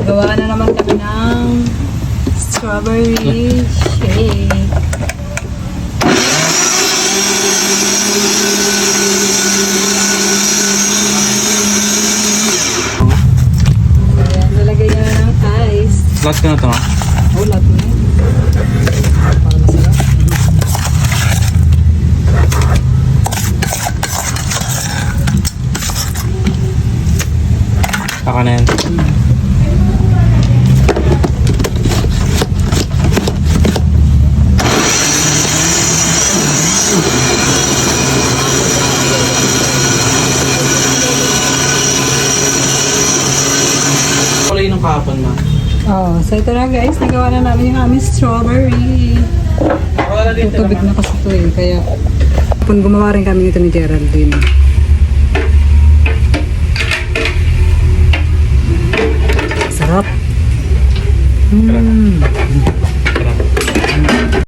Gagawa na naman kami ng strawberry shake. Ayan, nalagay na ng ice. Lahat ka na ito, ha? Oh, lahat na yun. Para masarap. Saka na yan. Kulay ng kahapon, ma. Oh, so ito na guys, nagawa na namin yung aming strawberry. Tutubig na kasi ito eh, kaya kung gumawa rin kami ito ni Geraldine. Sarap.